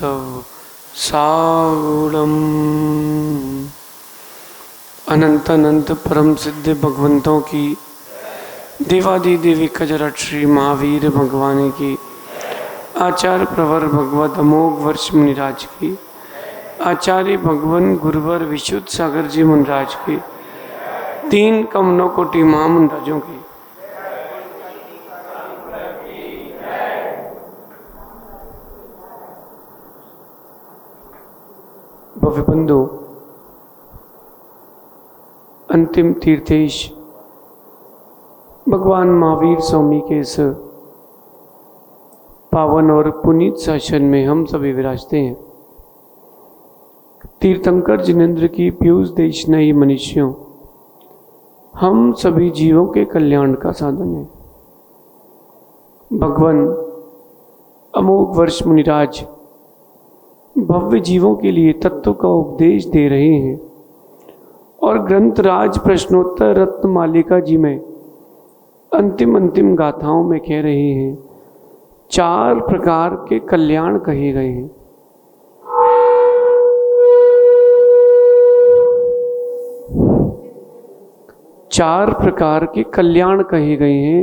तव सागुणम्। अनंत अनंत परम सिद्ध भगवंतों की, देवादि देवी कजरट श्री महावीर भगवान की, आचार्य प्रवर भगवत अमोघ वर्ष मुनिराज की, आचार्य भगवान गुरुवर विशुद्ध सागर जी मुनिराज की, तीन कमनों कोटि महामुनिराजों की। भव्य बंधु, अंतिम तीर्थेश भगवान महावीर स्वामी के इस पावन और पुनीत शासन में हम सभी विराजते हैं। तीर्थंकर जिनेन्द्र की पीयूष देश नई मनुष्यों, हम सभी जीवों के कल्याण का साधन है। भगवान अमोघ वर्ष मुनिराज भव्य जीवों के लिए तत्व का उपदेश दे रहे हैं और ग्रंथराज प्रश्नोत्तर रत्न मालिका जी में अंतिम गाथाओं में कह रहे हैं, चार प्रकार के कल्याण कहे गए हैं। चार प्रकार के कल्याण कहे गए हैं।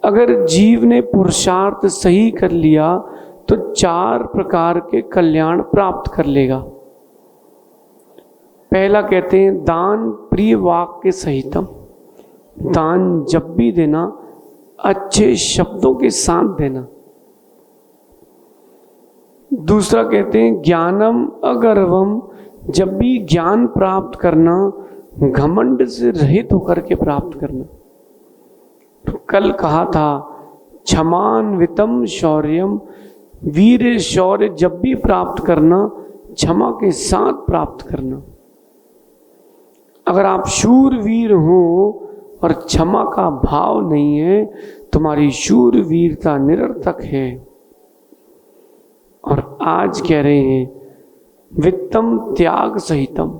अगर जीव ने पुरुषार्थ सही कर लिया तो चार प्रकार के कल्याण प्राप्त कर लेगा। पहला कहते हैं दान प्रिय वाक्य सहितम, दान जब भी देना अच्छे शब्दों के साथ देना। दूसरा कहते हैं ज्ञानम अगर्वम, जब भी ज्ञान प्राप्त करना घमंड से रहित होकर के प्राप्त करना। तो कल कहा था क्षमान्वितम शौर्यम, वीर शौर्य जब भी प्राप्त करना क्षमा के साथ प्राप्त करना। अगर आप शूरवीर हो और क्षमा का भाव नहीं है, तुम्हारी शूरवीरता निरर्थक है। और आज कह रहे हैं वित्तम त्याग सहितम,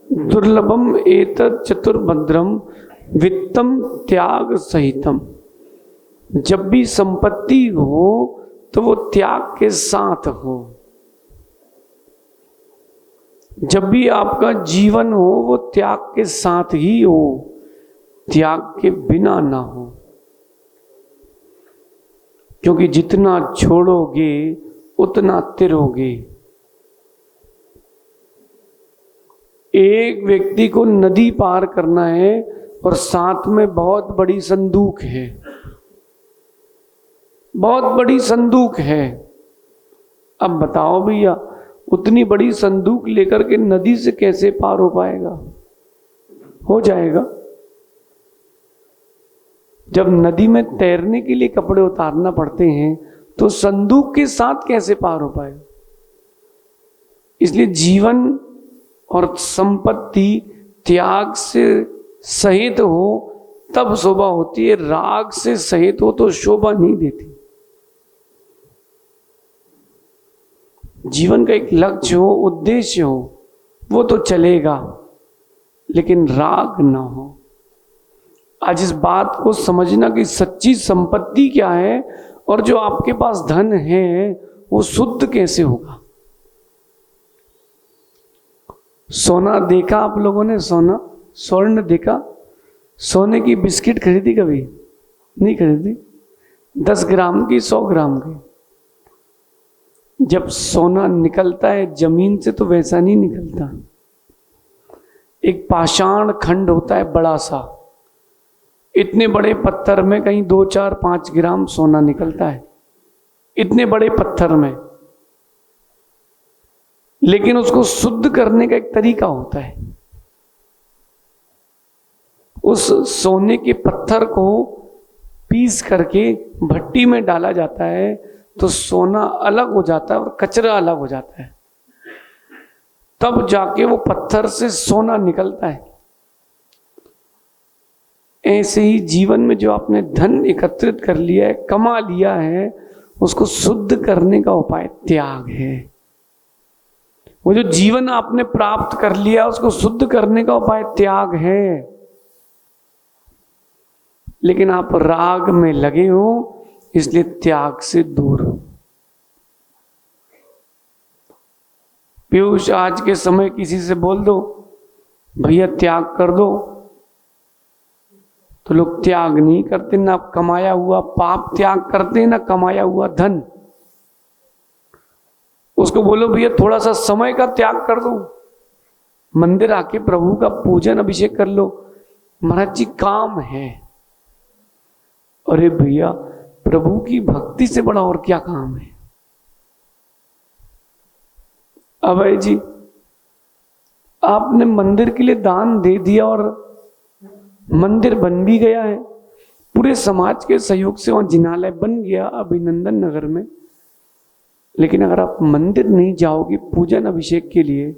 दुर्लभम एतत् चतुर्भद्रम वित्तम त्याग सहितम। जब भी संपत्ति हो तो वो त्याग के साथ हो। जब भी आपका जीवन हो वो त्याग के साथ ही हो, त्याग के बिना ना हो। क्योंकि जितना छोड़ोगे उतना तिरोगे। एक व्यक्ति को नदी पार करना है और साथ में बहुत बड़ी संदूक है, बहुत बड़ी संदूक है। अब बताओ भैया, उतनी बड़ी संदूक लेकर के नदी से कैसे पार हो पाएगा? हो जाएगा। जब नदी में तैरने के लिए कपड़े उतारना पड़ते हैं तो संदूक के साथ कैसे पार हो पाएगा? इसलिए जीवन और संपत्ति त्याग से सहित हो तब शोभा होती है, राग से सहित हो तो शोभा नहीं देती। जीवन का एक लक्ष्य हो, उद्देश्य हो, वो तो चलेगा, लेकिन राग ना हो। आज इस बात को समझना कि सच्ची संपत्ति क्या है और जो आपके पास धन है वो शुद्ध कैसे होगा। सोना देखा आप लोगों ने? सोना, स्वर्ण देखा? सोने की बिस्किट खरीदी कभी? नहीं खरीदी। 10 ग्राम की, 100 ग्राम की। जब सोना निकलता है जमीन से तो वैसा नहीं निकलता। एक पाषाण खंड होता है बड़ा सा, इतने बड़े पत्थर में कहीं 2, 4, 5 ग्राम सोना निकलता है, इतने बड़े पत्थर में। लेकिन उसको शुद्ध करने का एक तरीका होता है। उस सोने के पत्थर को पीस करके भट्टी में डाला जाता है तो सोना अलग हो जाता है और कचरा अलग हो जाता है, तब जाके वो पत्थर से सोना निकलता है। ऐसे ही जीवन में जो आपने धन एकत्रित कर लिया है, कमा लिया है, उसको शुद्ध करने का उपाय त्याग है। वो जो जीवन आपने प्राप्त कर लिया उसको शुद्ध करने का उपाय त्याग है। लेकिन आप राग में लगे हो इसलिए त्याग से दूर। पीयूष, आज के समय किसी से बोल दो भैया त्याग कर दो, तो लोग त्याग नहीं करते, ना कमाया हुआ पाप त्याग करते, ना कमाया हुआ धन। उसको बोलो भैया थोड़ा सा समय का त्याग कर दो, मंदिर आके प्रभु का पूजन अभिषेक कर लो, महाराज जी काम है। अरे भैया प्रभु की भक्ति से बड़ा और क्या काम है। अभय जी, आपने मंदिर के लिए दान दे दिया और मंदिर बन भी गया है, पूरे समाज के सहयोग से वहां जिनालय बन गया अभिनंदन नगर में। लेकिन अगर आप मंदिर नहीं जाओगे पूजन अभिषेक के लिए,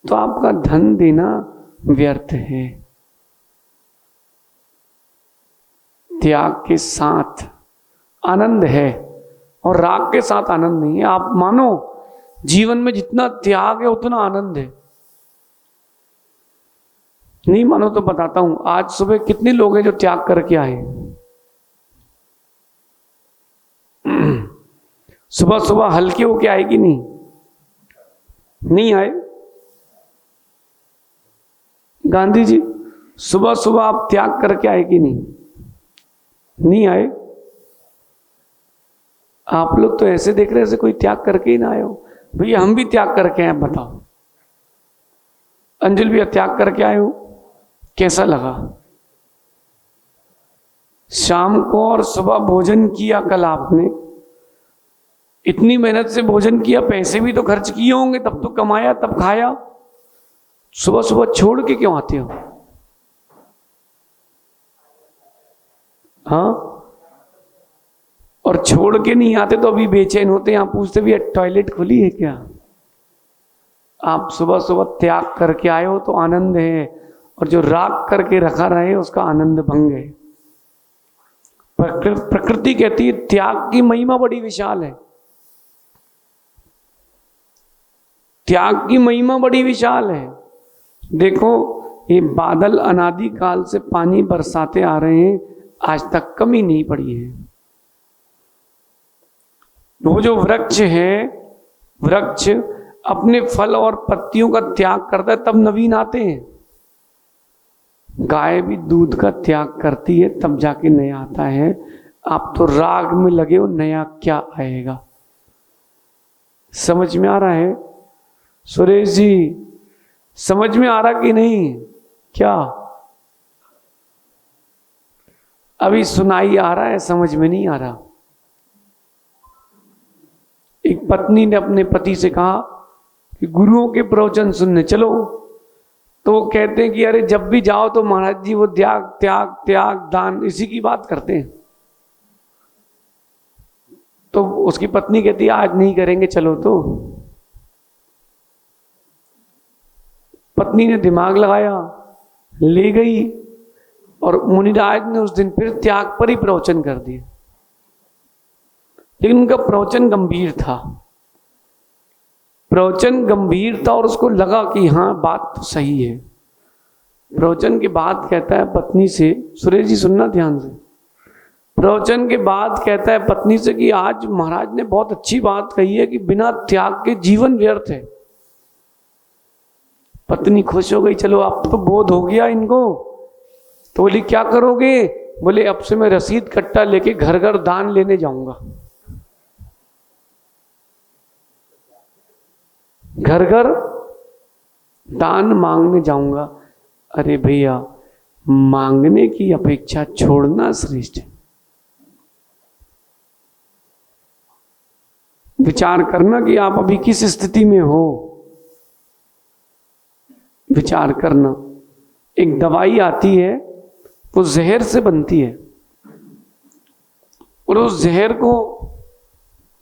तो आपका धन देना व्यर्थ है। त्याग के साथ आनंद है और राग के साथ आनंद नहीं है। आप मानो जीवन में जितना त्याग है उतना आनंद है। नहीं मानो तो बताता हूं, आज सुबह कितने लोग हैं जो त्याग करके आए। सुबह सुबह हल्के होके आए कि नहीं आए? गांधी जी, सुबह सुबह आप त्याग करके आए कि नहीं आए? आप लोग तो ऐसे देख रहे हैं जैसे कोई त्याग करके ही ना आए हो। भैया हम भी त्याग करके आए, बताओ। अंजलि भैया त्याग करके आए हो, कैसा लगा? शाम को और सुबह भोजन किया, कल आपने इतनी मेहनत से भोजन किया, पैसे भी तो खर्च किए होंगे, तब तो कमाया, तब खाया। सुबह सुबह छोड़ के क्यों आते हो? हाँ, और छोड़ के नहीं आते तो अभी बेचैन होते, यहां पूछते भी टॉयलेट खुली है क्या? आप सुबह सुबह त्याग करके आए हो तो आनंद है, और जो राग करके रखा रहे उसका आनंद भंग है। प्रकृति कहती है त्याग की महिमा बड़ी विशाल है, त्याग की महिमा बड़ी विशाल है। देखो ये बादल अनादि काल से पानी बरसाते आ रहे हैं, आज तक कमी नहीं पड़ी है। वो जो वृक्ष है, वृक्ष अपने फल और पत्तियों का त्याग करता है तब नवीन आते हैं। गाय भी दूध का त्याग करती है तब जाके नया आता है। आप तो राग में लगे हो, नया क्या आएगा? समझ में आ रहा है सुरेश जी? समझ में आ रहा कि नहीं? क्या अभी सुनाई आ रहा है, समझ में नहीं आ रहा? एक पत्नी ने अपने पति से कहा कि गुरुओं के प्रवचन सुनने चलो, तो वो कहते हैं कि अरे जब भी जाओ तो महाराज जी वो त्याग त्याग त्याग दान इसी की बात करते हैं। तो उसकी पत्नी कहती है आज नहीं करेंगे, चलो। तो पत्नी ने दिमाग लगाया, ले गई, और मुनिराज ने उस दिन फिर त्याग पर ही प्रवचन कर दिया। लेकिन उनका प्रवचन गंभीर था, प्रवचन गंभीर था, और उसको लगा कि हाँ बात तो सही है। प्रवचन के बाद कहता है पत्नी से, सुरेश जी सुनना ध्यान से, प्रवचन के बाद कहता है पत्नी से कि आज महाराज ने बहुत अच्छी बात कही है कि बिना त्याग के जीवन व्यर्थ है। पत्नी खुश हो गई, चलो अब तो बोध हो गया इनको। तो बोली क्या करोगे? बोले अब से मैं रसीद कट्टा लेके घर घर दान लेने जाऊंगा, घर घर दान मांगने जाऊंगा। अरे भैया, मांगने की अपेक्षा छोड़ना श्रेष्ठ है। विचार करना कि आप अभी किस स्थिति में हो, विचार करना। एक दवाई आती है, वो जहर से बनती है, और उस जहर को,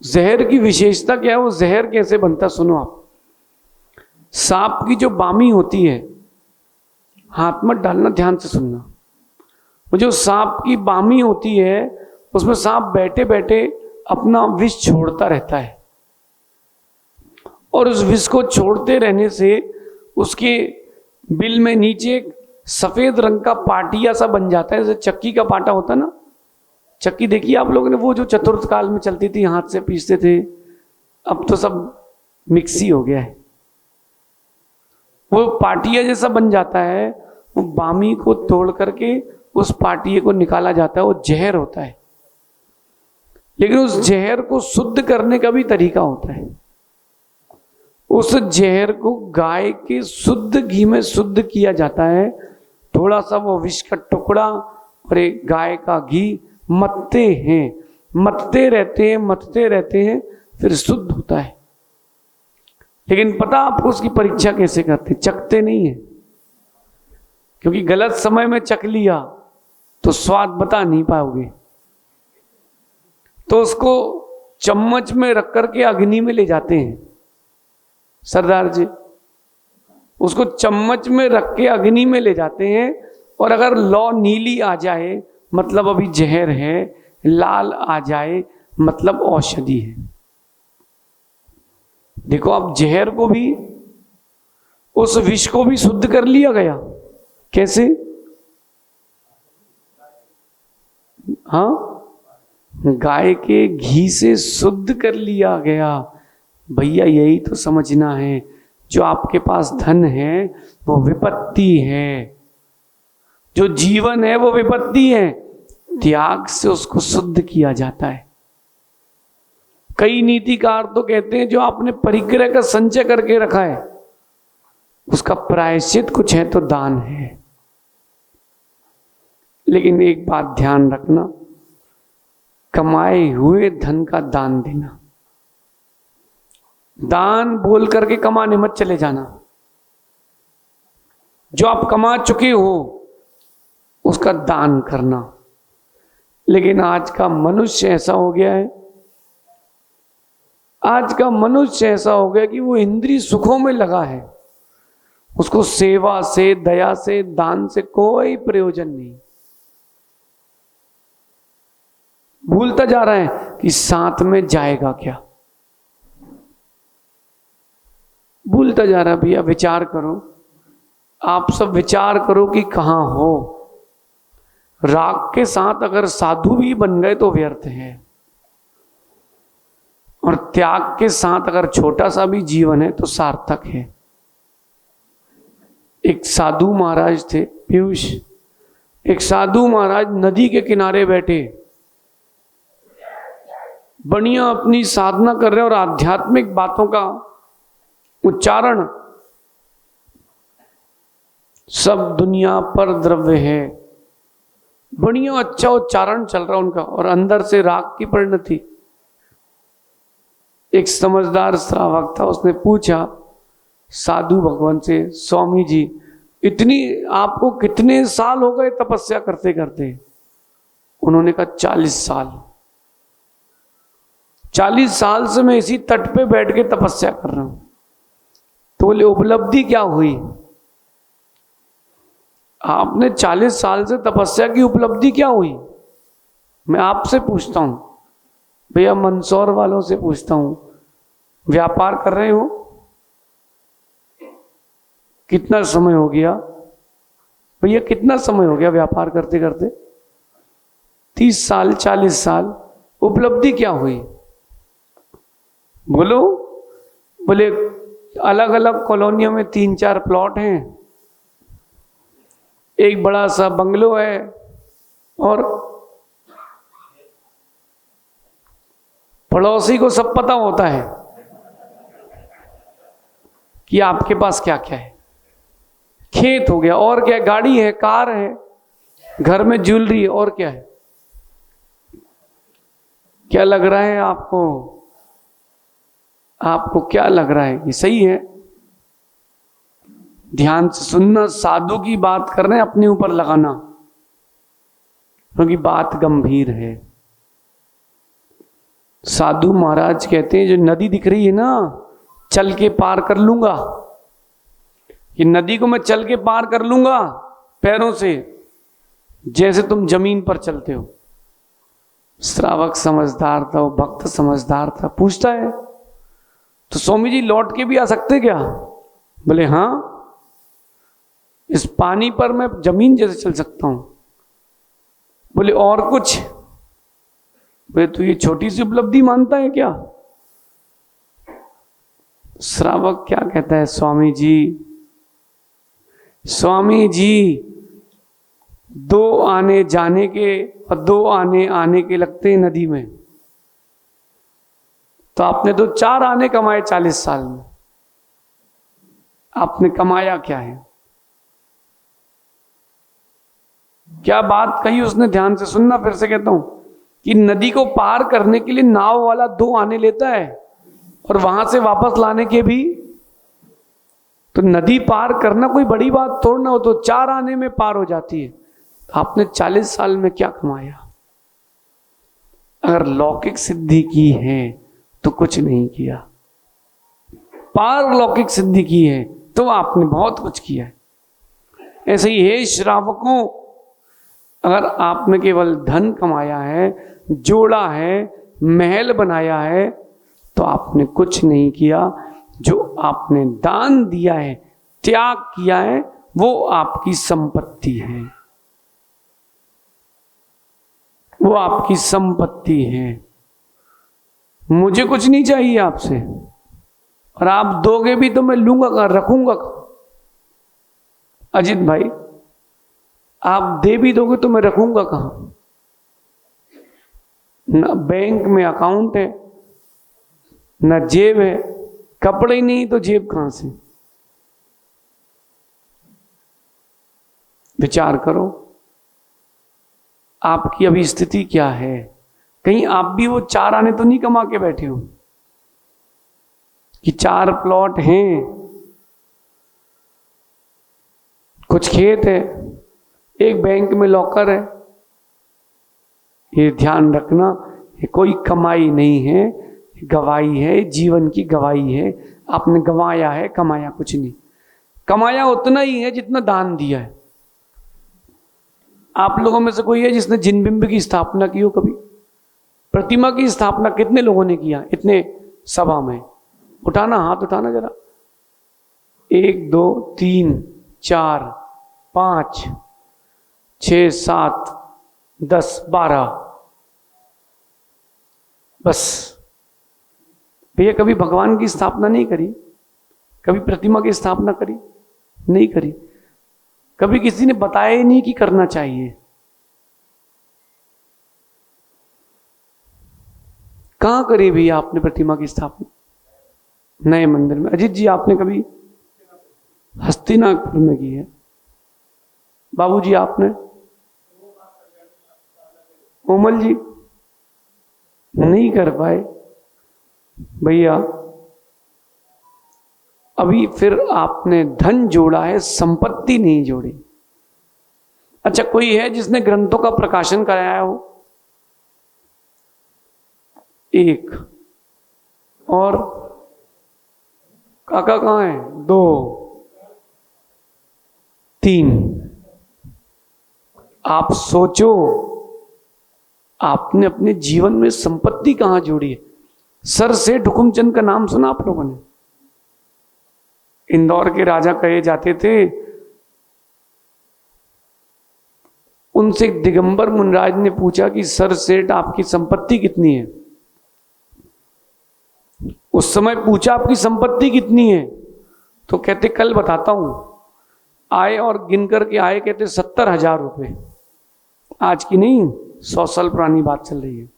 जहर की विशेषता क्या है, वो जहर कैसे बनता सुनो आप। सांप की जो बामी होती है, हाथ मत डालना, ध्यान से सुनना। वो जो सांप की बामी होती है, उसमें सांप बैठे बैठे अपना विष छोड़ता रहता है, और उस विष को छोड़ते रहने से उसके बिल में नीचे एक सफेद रंग का पाटिया सा बन जाता है, जैसे चक्की का पाटा होता है ना, चक्की देखी आप लोगों ने, वो जो चतुर्थ काल में चलती थी, हाथ से पीसते थे, अब तो सब मिक्सी हो गया है। वो पाटिया जैसा बन जाता है, वो बामी को तोड़ करके उस पाटिये को निकाला जाता है, वो जहर होता है। लेकिन उस जहर को शुद्ध करने का भी तरीका होता है। उस जहर को गाय के शुद्ध घी में शुद्ध किया जाता है। थोड़ा सा वो विष का टुकड़ा और एक गाय का घी मथते हैं, मथते रहते हैं, फिर शुद्ध होता है। लेकिन पता आपको उसकी परीक्षा कैसे करते? चखते नहीं है, क्योंकि गलत समय में चख लिया तो स्वाद बता नहीं पाओगे। तो उसको चम्मच में रख करके अग्नि में ले जाते हैं सरदार जी, उसको चम्मच में रख के अग्नि में ले जाते हैं। और अगर लौ नीली आ जाए मतलब अभी जहर है, लाल आ जाए मतलब औषधि है। देखो अब जहर को भी, उस विष को भी शुद्ध कर लिया गया। कैसे? हाँ, गाय के घी से शुद्ध कर लिया गया। भैया यही तो समझना है, जो आपके पास धन है वो विपत्ति है, जो जीवन है वो विपत्ति है। त्याग से उसको शुद्ध किया जाता है। कई नीतिकार तो कहते हैं जो आपने परिग्रह का संचय करके रखा है उसका प्रायश्चित कुछ है तो दान है। लेकिन एक बात ध्यान रखना, कमाए हुए धन का दान देना। दान बोल करके कमाने मत चले जाना। जो आप कमा चुके हो उसका दान करना। लेकिन आज का मनुष्य ऐसा हो गया है, आज का मनुष्य ऐसा हो गया कि वो इंद्रिय सुखों में लगा है, उसको सेवा से, दया से, दान से कोई प्रयोजन नहीं। भूलता जा रहा है कि साथ में जाएगा क्या, भूलता जा रहा है। भैया विचार करो, आप सब विचार करो कि कहां हो। राग के साथ अगर साधु भी बन गए तो व्यर्थ है, और त्याग के साथ अगर छोटा सा भी जीवन है तो सार्थक है। एक साधु महाराज थे, पीयूष, एक साधु महाराज नदी के किनारे बैठे, बढ़िया अपनी साधना कर रहे और आध्यात्मिक बातों का उच्चारण, सब दुनिया पर द्रव्य है, बढ़िया अच्छा उच्चारण चल रहा उनका, और अंदर से राग की परिणति। एक समझदार श्रावक था, उसने पूछा साधु भगवान से, स्वामी जी इतनी आपको कितने साल हो गए तपस्या करते करते? उन्होंने कहा 40 साल। 40 साल से मैं इसी तट पे बैठ के तपस्या कर रहा हूं। तो बोले उपलब्धि क्या हुई? आपने 40 साल से तपस्या की, उपलब्धि क्या हुई? मैं आपसे पूछता हूं भैया, मंदसौर वालों से पूछता हूं, व्यापार कर रहे हो? कितना समय हो गया भैया, कितना समय हो गया व्यापार करते करते? 30 साल, 40 साल। उपलब्धि क्या हुई? बोलो। बोले अलग अलग कॉलोनियों में 3-4 प्लॉट हैं, एक बड़ा सा बंगलो है, और पड़ोसी को सब पता होता है कि आपके पास क्या क्या है। खेत हो गया, और क्या है? गाड़ी है, कार है, घर में ज्वेलरी है, और क्या है? क्या लग रहा है आपको? आपको क्या लग रहा है? ये सही है? ध्यान से सुनना, साधु की बात कर रहे हैं, अपने ऊपर लगाना, क्योंकि बात गंभीर है। साधु महाराज कहते हैं जो नदी दिख रही है ना, चल के पार कर लूंगा, कि नदी को मैं चल के पार कर लूंगा पैरों से, जैसे तुम जमीन पर चलते हो। श्रावक समझदार था, वो भक्त समझदार था, पूछता है तो स्वामी जी लौट के भी आ सकते क्या? बोले हाँ, इस पानी पर मैं जमीन जैसे चल सकता हूं। बोले और कुछ? वे तो ये छोटी सी उपलब्धि मानता है क्या? श्रावक क्या कहता है, स्वामी जी, स्वामी जी, 2 आने जाने के और 2 आने आने के लगते हैं नदी में, तो आपने तो 4 आने कमाए 40 साल में, आपने कमाया क्या है? क्या बात कही उसने, ध्यान से सुनना, फिर से कहता हूं कि नदी को पार करने के लिए नाव वाला 2 आने लेता है और वहां से वापस लाने के भी, तो नदी पार करना कोई बड़ी बात थोड़ा ना हो, तो 4 आने में पार हो जाती है। तो आपने 40 साल में क्या कमाया? अगर लौकिक सिद्धि की है तो कुछ नहीं किया, पारलौकिक सिद्धि की है तो आपने बहुत कुछ किया है। ऐसे ही हे श्रावकों, अगर आपने केवल धन कमाया है, जोड़ा है, महल बनाया है, तो आपने कुछ नहीं किया। जो आपने दान दिया है, त्याग किया है, वो आपकी संपत्ति है, वो आपकी संपत्ति है। मुझे कुछ नहीं चाहिए आपसे, और आप दोगे भी तो मैं लूंगा कहाँ, रखूंगा कहाँ? अजित भाई, आप दे भी दोगे तो मैं रखूंगा कहाँ? न बैंक में अकाउंट है, न जेब है, कपड़े ही नहीं तो जेब कहां से? विचार करो, आपकी अभी स्थिति क्या है? कहीं आप भी वो 4 आने तो नहीं कमा के बैठे हो कि 4 प्लॉट हैं, कुछ खेत है, एक बैंक में लॉकर है। ये ध्यान रखना, ये कोई कमाई नहीं है, गवाही है, जीवन की गवाही है। आपने गंवाया है, कमाया कुछ नहीं। कमाया उतना ही है जितना दान दिया है। आप लोगों में से कोई है जिसने जिनबिंब की स्थापना की हो कभी? प्रतिमा की स्थापना कितने लोगों ने किया इतने सभा में? उठाना, हाथ उठाना जरा। 1 2 3 4 5 6 7 10 12, बस। भैया कभी भगवान की स्थापना नहीं करी, कभी प्रतिमा की स्थापना करी नहीं करी, कभी किसी ने बताया ही नहीं कि करना चाहिए। कहां करी भैया आपने प्रतिमा की स्थापना? नए मंदिर में। अजीत जी आपने कभी? हस्तिनापुर में की है। बाबूजी आपने? कोमल जी नहीं कर पाए। भैया अभी फिर आपने धन जोड़ा है, संपत्ति नहीं जोड़ी। अच्छा, कोई है जिसने ग्रंथों का प्रकाशन कराया हो? एक। और काका कहां है? 2 3। आप सोचो, आपने अपने जीवन में संपत्ति कहां जोड़ी है? सर सेठ हुकुमचंद का नाम सुना आप लोगों ने? इंदौर के राजा कहे जाते थे। उनसे दिगंबर मुनराज ने पूछा कि सर सेठ आपकी संपत्ति कितनी है? उस समय पूछा आपकी संपत्ति कितनी है, तो कहते कल बताता हूं। आए और गिन करके आए, कहते 70,000 रुपए। आज की नहीं, 100 साल पुरानी बात चल रही है।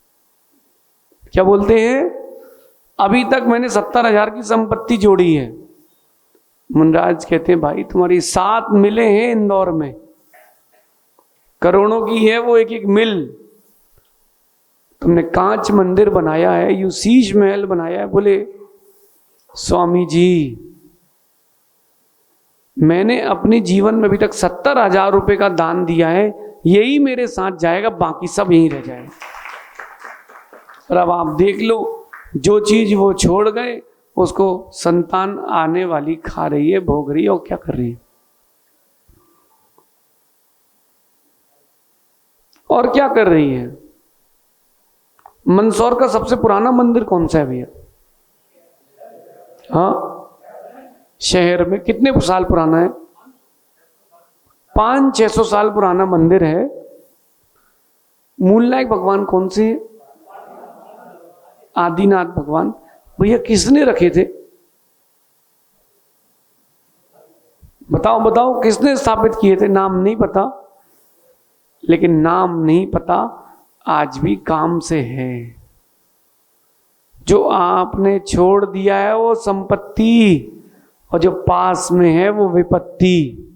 क्या बोलते हैं? अभी तक मैंने 70,000 की संपत्ति जोड़ी है। मुनराज कहते हैं भाई तुम्हारी 7 मिलें हैं इंदौर में, करोड़ों की है वो एक एक मिल। तुमने कांच मंदिर बनाया है, यू शीश महल बनाया है। बोले स्वामी जी मैंने अपने जीवन में अभी तक 70,000 रुपए का दान दिया है, यही मेरे साथ जाएगा, बाकी सब यहीं रह जाएगा। और अब आप देख लो, जो चीज वो छोड़ गए उसको संतान आने वाली खा रही है, भोग रही है, और क्या कर रही है? और क्या कर रही है? मंदसौर का सबसे पुराना मंदिर कौन सा है भैया? हाँ, शहर में कितने साल पुराना है? 500-600 साल पुराना मंदिर है। मूल नायक भगवान कौन से है? आदिनाथ भगवान, भैया किसने रखे थे? बताओ बताओ, किसने स्थापित किए थे? नाम नहीं पता, लेकिन नाम नहीं पता आज भी काम से है। जो आपने छोड़ दिया है वो संपत्ति, और जो पास में है वो विपत्ति।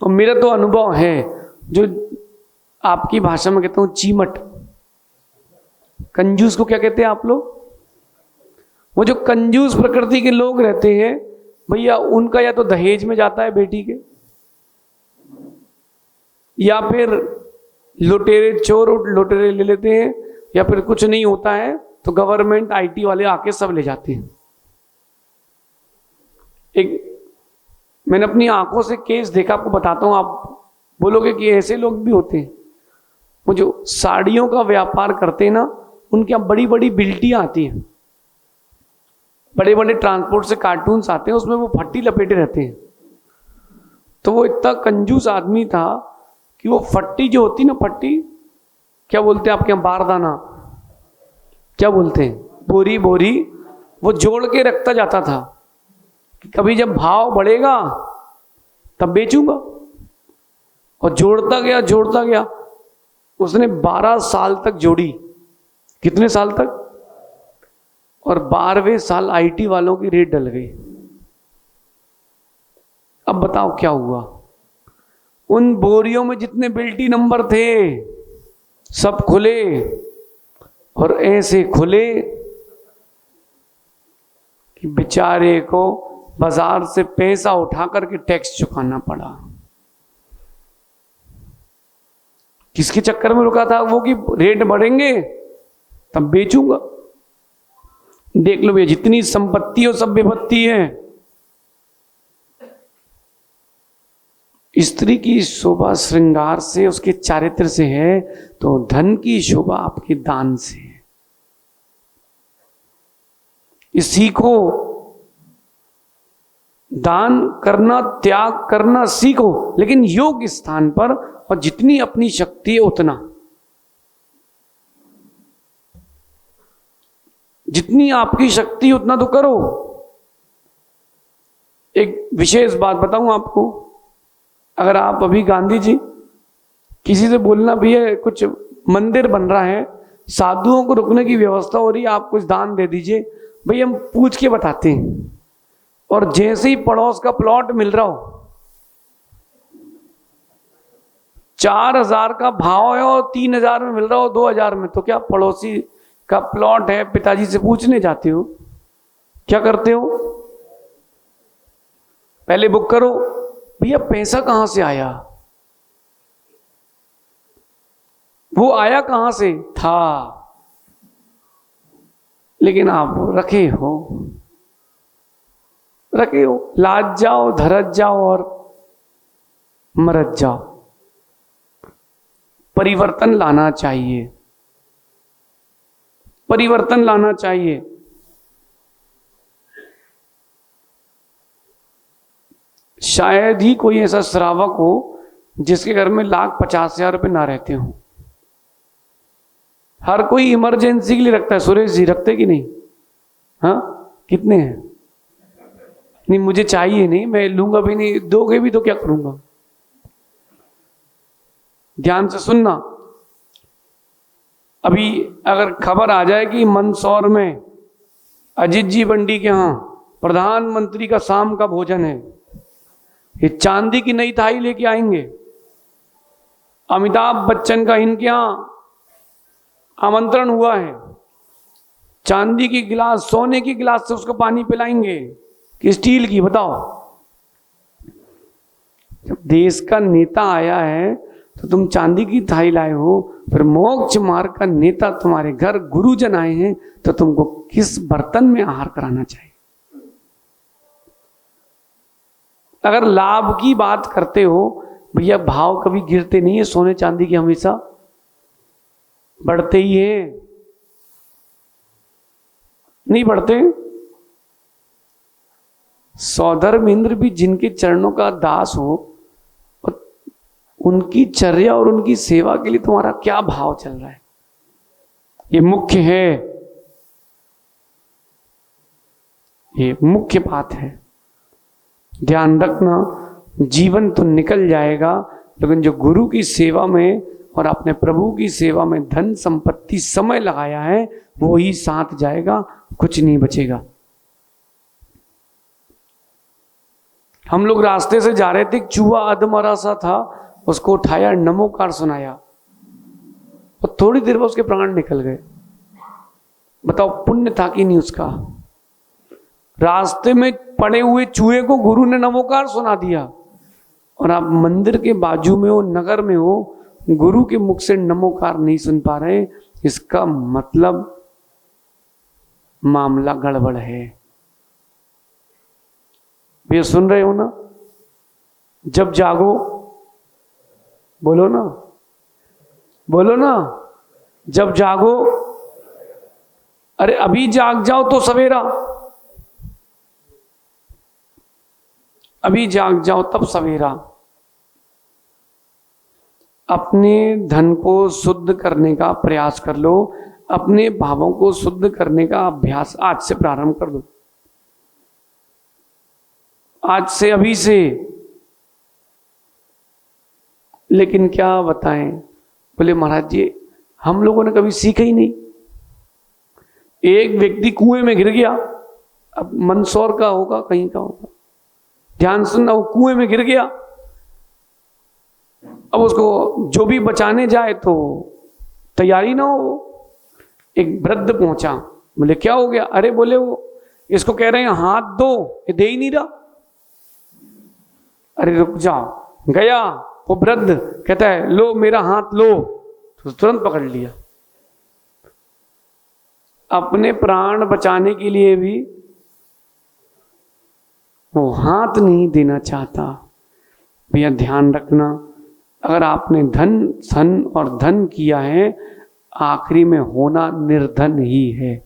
और मेरा तो अनुभव है, जो आपकी भाषा में कहता हूं चीमट, कंजूस को क्या कहते हैं आप लोग? वो जो कंजूस प्रकृति के लोग रहते हैं भैया, उनका या तो दहेज में जाता है बेटी के, या फिर लुटेरे चोर लुटेरे ले लेते हैं, या फिर कुछ नहीं होता है तो गवर्नमेंट आईटी वाले आके सब ले जाते हैं। एक मैंने अपनी आंखों से केस देखा, आपको बताता हूं, आप बोलोगे कि ऐसे लोग भी होते हैं। वो जो साड़ियों का व्यापार करते हैं ना, उनके यहाँ बड़ी बड़ी बिल्टियां आती हैं, बड़े बड़े ट्रांसपोर्ट से कार्टून्स आते हैं, उसमें वो फट्टी लपेटे रहते हैं। तो वो इतना कंजूस आदमी था कि वो फट्टी जो होती ना, फट्टी क्या बोलते हैं आपके यहाँ, बारदाना क्या बोलते हैं, बोरी बोरी, वो जोड़ के रखता जाता था कि कभी जब भाव बढ़ेगा तब बेचूंगा। और जोड़ता गया। उसने 12 साल तक जोड़ी। कितने साल तक? और 12वें साल आईटी वालों की रेट डल गई। अब बताओ क्या हुआ? उन बोरियों में जितने बिल्टी नंबर थे सब खुले, और ऐसे खुले कि बेचारे को बाजार से पैसा उठा करके टैक्स चुकाना पड़ा। किसके चक्कर में रुका था वो? कि रेट बढ़ेंगे तब बेचूंगा। देख लो भैया, जितनी संपत्ति हो सब विपत्ति है। स्त्री की शोभा श्रृंगार से, उसके चारित्र से है, तो धन की शोभा आपके दान से है। सीखो, दान करना, त्याग करना सीखो, लेकिन योग्य स्थान पर, और जितनी अपनी शक्ति है उतना। जितनी आपकी शक्ति उतना तो करो। एक विशेष बात बताऊं आपको, अगर आप अभी गांधी जी किसी से बोलना भी है, कुछ मंदिर बन रहा है, साधुओं को रुकने की व्यवस्था हो रही है, आप कुछ दान दे दीजिए, भाई हम पूछ के बताते हैं। और जैसे ही पड़ोस का प्लॉट मिल रहा हो, 4000 का भाव है और 3000 में मिल रहा हो, 2000 में, तो क्या पड़ोसी का प्लॉट है, पिताजी से पूछने जाते हो? क्या करते हो? पहले बुक करो, भैया पैसा कहां से आया, वो आया कहां से था, लेकिन आप रखे हो, लाज जाओ, धरज जाओ और मरज जाओ। परिवर्तन लाना चाहिए, परिवर्तन लाना चाहिए। शायद ही कोई ऐसा श्रावक हो जिसके घर में 1,50,000 रुपए ना रहते हो। हर कोई इमरजेंसी के लिए रखता है। सुरेश जी रखते कि नहीं? हाँ, कितने हैं? नहीं, मुझे चाहिए नहीं, मैं लूंगा भी नहीं, दोगे भी तो क्या करूंगा? ध्यान से सुनना। अभी अगर खबर आ जाए कि मंदसौर में अजीत जी बंडी के यहां प्रधानमंत्री का शाम का भोजन है, ये चांदी की नई थाली लेके आएंगे, अमिताभ बच्चन का इनके यहां आमंत्रण हुआ है, चांदी की गिलास, सोने की गिलास से उसको पानी पिलाएंगे कि स्टील की? बताओ। जब देश का नेता आया है तो तुम चांदी की थाली लाए हो, फिर मोक्ष मार्ग का नेता तुम्हारे घर गुरुजन आए हैं तो तुमको किस बर्तन में आहार कराना चाहिए? अगर लाभ की बात करते हो भैया, भाव कभी गिरते नहीं है सोने चांदी के, हमेशा बढ़ते ही है, नहीं बढ़ते? सौधर्म इंद्र भी जिनके चरणों का दास हो, उनकी चर्या और उनकी सेवा के लिए तुम्हारा क्या भाव चल रहा है? ये मुख्य है, ये मुख्य बात है। ध्यान रखना, जीवन तो निकल जाएगा, लेकिन जो गुरु की सेवा में और अपने प्रभु की सेवा में धन संपत्ति समय लगाया है वो ही साथ जाएगा, कुछ नहीं बचेगा। हम लोग रास्ते से जा रहे थे, चूहा अधमरा सा था, उसको उठाया, नमोकार सुनाया और थोड़ी देर में उसके प्राण निकल गए। बताओ पुण्य था कि नहीं उसका? रास्ते में पड़े हुए चूहे को गुरु ने नमोकार सुना दिया, और आप मंदिर के बाजू में हो, नगर में हो, गुरु के मुख से नमोकार नहीं सुन पा रहे, इसका मतलब मामला गड़बड़ है। भैया सुन रहे हो ना? जब जागो, बोलो ना, बोलो ना, जब जागो, अरे अभी जाग जाओ तो सवेरा, अभी जाग जाओ तब सवेरा। अपने धन को शुद्ध करने का प्रयास कर लो, अपने भावों को शुद्ध करने का अभ्यास आज से प्रारंभ कर दो, आज से, अभी से। लेकिन क्या बताएं, बोले महाराज जी हम लोगों ने कभी सीखा ही नहीं। एक व्यक्ति कुएं में गिर गया, अब मंदसौर का होगा, कहीं का होगा, ध्यान सुनना, वो कुएं में गिर गया। अब उसको जो भी बचाने जाए तो तैयारी ना हो। एक वृद्ध पहुंचा, बोले क्या हो गया? अरे बोले वो इसको कह रहे हैं हाथ दो, ये दे ही नहीं रहा। अरे रुक जाओ, गया वो वृद्ध, कहता है लो मेरा हाथ लो, तो तुरंत पकड़ लिया। अपने प्राण बचाने के लिए भी वो हाथ नहीं देना चाहता। भैया ध्यान रखना, अगर आपने धन सन और धन किया है, आखिरी में होना निर्धन ही है।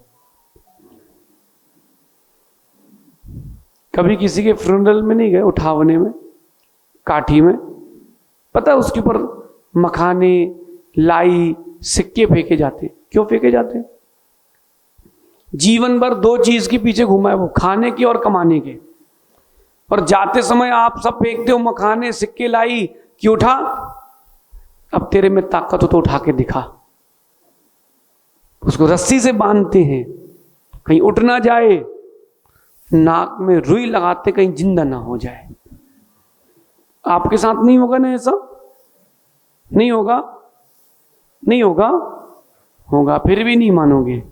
कभी किसी के फ्यूनरल में नहीं गए, उठावने में, काठी में, पता है उसके ऊपर मखाने, लाई, सिक्के फेंके जाते। क्यों फेंके जाते? जीवन भर दो चीज के पीछे घूमा है वो, खाने की और कमाने के, और जाते समय आप सब फेंकते हो मखाने, सिक्के, लाई कि उठा, अब तेरे में ताकत हो तो उठा के दिखा। उसको रस्सी से बांधते हैं कहीं उठ ना जाए, नाक में रुई लगाते कहीं जिंदा ना हो जाए। आपके साथ नहीं होगा ना ऐसा? नहीं होगा? नहीं होगा? होगा, फिर भी नहीं मानोगे।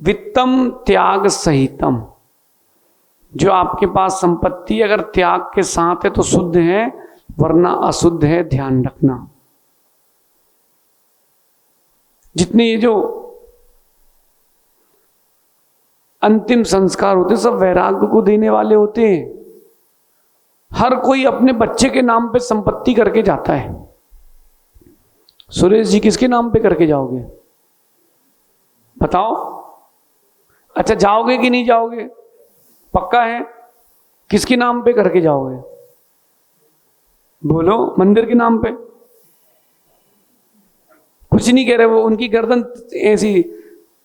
वित्तम त्याग सहितम, जो आपके पास संपत्ति अगर त्याग के साथ है तो शुद्ध है, वरना अशुद्ध है, ध्यान रखना। जितने ये जो अंतिम संस्कार होते सब वैराग्य को देने वाले होते हैं। हर कोई अपने बच्चे के नाम पे संपत्ति करके जाता है। सुरेश जी किसके नाम पे करके जाओगे? बताओ। अच्छा जाओगे कि नहीं जाओगे? पक्का है? किसके नाम पे करके जाओगे? बोलो। मंदिर के नाम पे? कुछ नहीं कह रहे, वो उनकी गर्दन ऐसी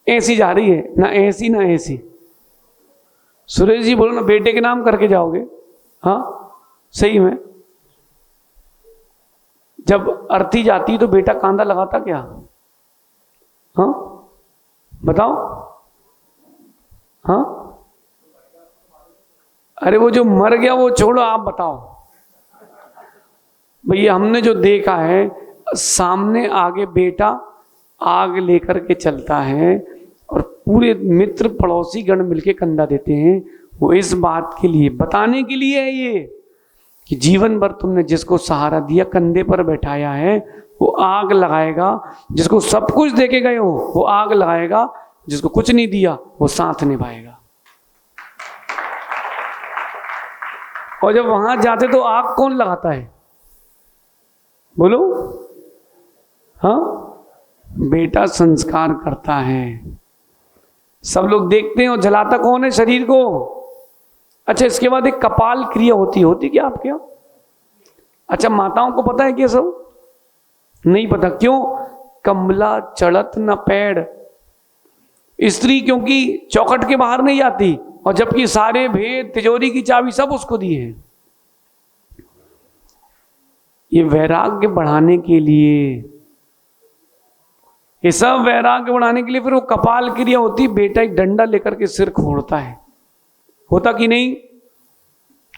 ऐसी जा रही है, ना ऐसी ना ऐसी। सुरेश जी बोलो ना, बेटे के नाम करके जाओगे? हाँ सही में। जब अर्थी जाती तो बेटा कांधा लगाता क्या? हाँ बताओ। हाँ अरे वो जो मर गया वो छोड़ो, आप बताओ। भैया हमने जो देखा है, सामने आगे बेटा आग लेकर के चलता है और पूरे मित्र पड़ोसी गण मिलके कंधा देते हैं। वो इस बात के लिए, बताने के लिए है ये कि जीवन भर तुमने जिसको सहारा दिया, कंधे पर बैठाया है, वो आग लगाएगा। जिसको सब कुछ दे के गए हो वो आग लगाएगा, जिसको कुछ नहीं दिया वो साथ निभाएगा। और जब वहां जाते तो आग कौन लगाता है? बोलो। हाँ बेटा संस्कार करता है। सब लोग देखते हैं और जलाता कौन है? शरीर को। अच्छा इसके बाद एक कपाल क्रिया होती क्या आपके यहाँ? अच्छा माताओं को पता है क्या सब? नहीं पता। क्यों? कमला चढ़त न पेड़। स्त्री क्योंकि चौखट के बाहर नहीं आती, और जबकि सारे भेद, तिजोरी की चाबी सब उसको दी है। ये वैराग्य बढ़ाने के लिए, ये सब वैराग्य बढ़ाने के लिए फिर वो कपाल क्रिया होती। बेटा एक डंडा लेकर के सिर फोड़ता है, होता कि नहीं?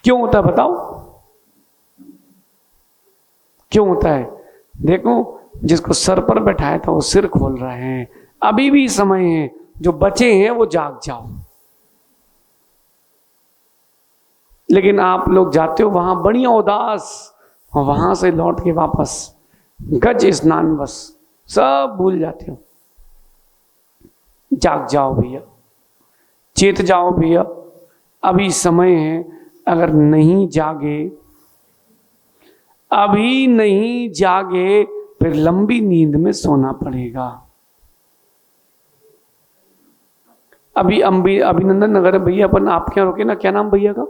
क्यों होता है बताओ? क्यों होता है? देखो, जिसको सर पर बैठाया था वो सिर खोल रहे हैं। अभी भी समय है, जो बचे हैं वो जाग जाओ। लेकिन आप लोग जाते हो वहां बढ़िया उदास, और वहां से लौट के वापस गज स्नान, बस सब भूल जाते हो। जाग जाओ भैया, चेत जाओ भैया, अभी समय है। अगर नहीं जागे, अभी नहीं जागे, फिर लंबी नींद में सोना पड़ेगा। अभी अभिनंदन नगर भैया अपन आपके यहाँ रुके ना, क्या नाम भैया का?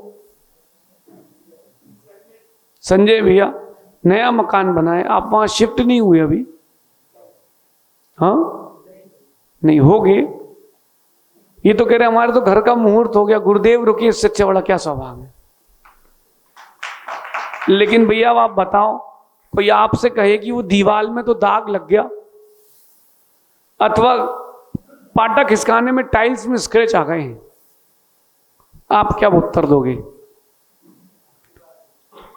संजय भैया, नया मकान बना है, आप वहां शिफ्ट नहीं हुए अभी? हाँ, नहीं हो गए। ये तो कह रहे हमारे तो घर का मुहूर्त हो गया, गुरुदेव रुके, इससे अच्छा बड़ा क्या सौभाग्य है। लेकिन भैया आप बताओ, कोई आपसे कहे कि वो दीवार में तो दाग लग गया, अथवा पाटा खिसकाने में टाइल्स में स्क्रैच आ गए हैं, आप क्या उत्तर दोगे?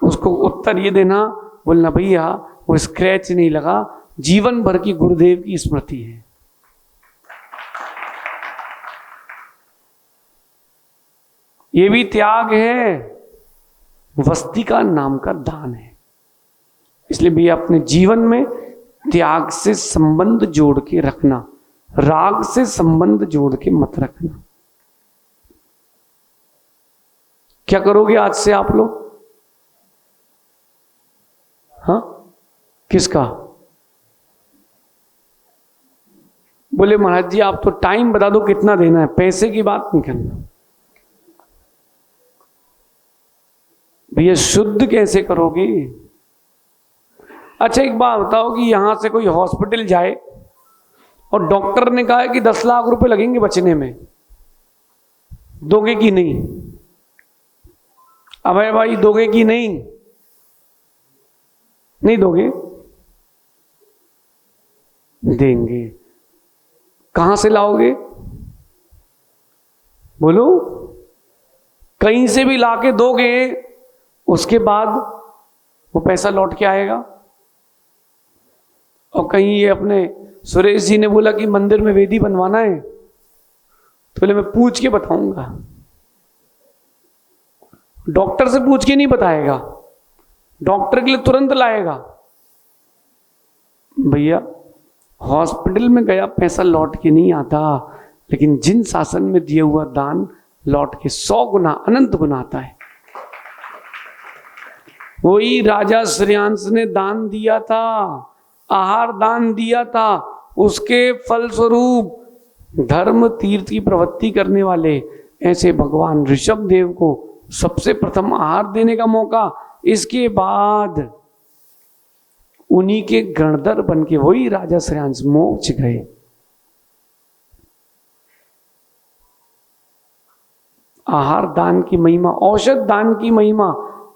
उसको उत्तर ये देना, बोलना भैया वो स्क्रैच नहीं लगा, जीवन भर की गुरुदेव की स्मृति है। ये भी त्याग है, वस्तिका नाम का दान है। इसलिए भी अपने जीवन में त्याग से संबंध जोड़ के रखना, राग से संबंध जोड़ के मत रखना। क्या करोगे आज से आप लोग? हाँ, किसका? बोले महाराज जी आप तो टाइम बता दो कितना देना है, पैसे की बात नहीं करना। भैया शुद्ध कैसे करोगे? अच्छा एक बात बताओ कि यहां से कोई हॉस्पिटल जाए और डॉक्टर ने कहा है कि 10 लाख रुपए लगेंगे बचने में, दोगे कि नहीं? अबे भाई दोगे कि नहीं? नहीं दोगे? देंगे। कहां से लाओगे? बोलो। कहीं से भी लाके दोगे, उसके बाद वो पैसा लौट के आएगा। और कहीं ये अपने सुरेश जी ने बोला कि मंदिर में वेदी बनवाना है, तो बोले मैं पूछ के बताऊंगा। डॉक्टर से पूछ के नहीं बताएगा, डॉक्टर के लिए तुरंत लाएगा। भैया हॉस्पिटल में गया पैसा लौट के नहीं आता, लेकिन जिन शासन में दिया हुआ दान लौट के 100 गुना, अनंत गुना आता है। वही राजा श्रेयांश ने दान दिया था, आहार दान दिया था, उसके फलस्वरूप धर्म तीर्थ की प्रवृत्ति करने वाले ऐसे भगवान ऋषभ देव को सबसे प्रथम आहार देने का मौका, इसके बाद उन्हीं के गणधर बन के वही राजा श्रेयांश मोक्ष गए। आहार दान की महिमा, औषध दान की महिमा,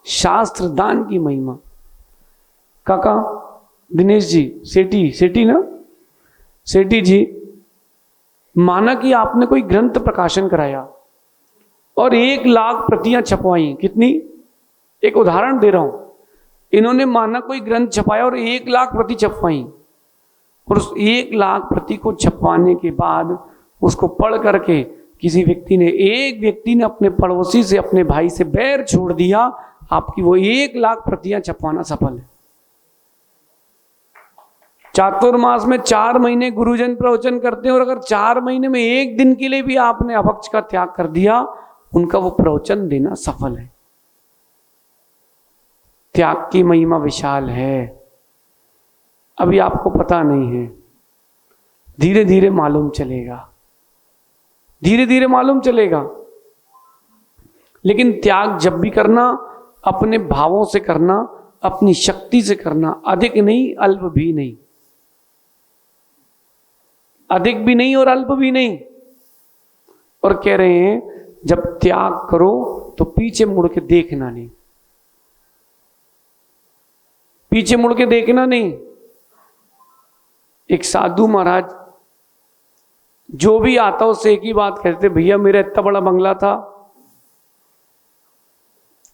शास्त्र दान की महिमा। काका दिनेश जी, सेठी ना, सेठी जी, माना कि आपने कोई ग्रंथ प्रकाशन कराया और 1 लाख प्रतियां छपवाई। कितनी? एक उदाहरण दे रहा हूं। इन्होंने माना कोई ग्रंथ छपाया और 1 लाख प्रति छपवाई, और उस 1 लाख प्रति को छपवाने के बाद उसको पढ़ करके किसी व्यक्ति ने, एक व्यक्ति ने अपने पड़ोसी से, अपने भाई से बैर छोड़ दिया, आपकी वो 1 लाख प्रतियां छपवाना सफल है। चातुर्मास में 4 महीने गुरुजन प्रवचन करते हैं, और अगर 4 महीने में 1 दिन के लिए भी आपने अभक्ष का त्याग कर दिया, उनका वो प्रवचन देना सफल है। त्याग की महिमा विशाल है। अभी आपको पता नहीं है, धीरे धीरे मालूम चलेगा, धीरे धीरे मालूम चलेगा। लेकिन त्याग जब भी करना, अपने भावों से करना, अपनी शक्ति से करना, अधिक नहीं अल्प भी नहीं, अधिक भी नहीं और अल्प भी नहीं। और कह रहे हैं जब त्याग करो तो पीछे मुड़ के देखना नहीं, पीछे मुड़ के देखना नहीं। एक साधु महाराज जो भी आता उससे एक ही बात कहते, भैया मेरा इतना बड़ा बंगला था,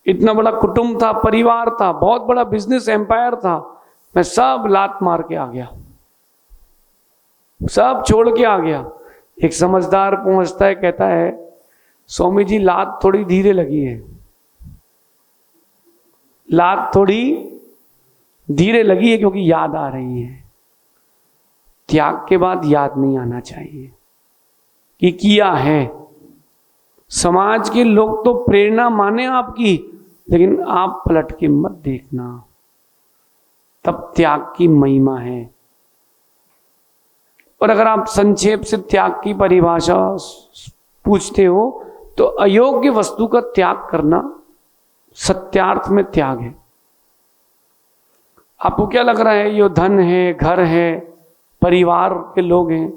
इतना बड़ा कुटुंब था, परिवार था, बहुत बड़ा बिजनेस एम्पायर था, मैं सब लात मार के आ गया, सब छोड़ के आ गया। एक समझदार पहुंचता है, कहता है स्वामी जी लात थोड़ी धीरे लगी है, लात थोड़ी धीरे लगी है क्योंकि याद आ रही है। त्याग के बाद याद नहीं आना चाहिए कि किया है। समाज के लोग तो प्रेरणा माने आपकी, लेकिन आप पलट के मत देखना, तब त्याग की महिमा है। और अगर आप संक्षेप से त्याग की परिभाषा पूछते हो तो अयोग्य वस्तु का त्याग करना सत्यार्थ में त्याग है। आपको क्या लग रहा है, ये धन है, घर है, परिवार के लोग हैं,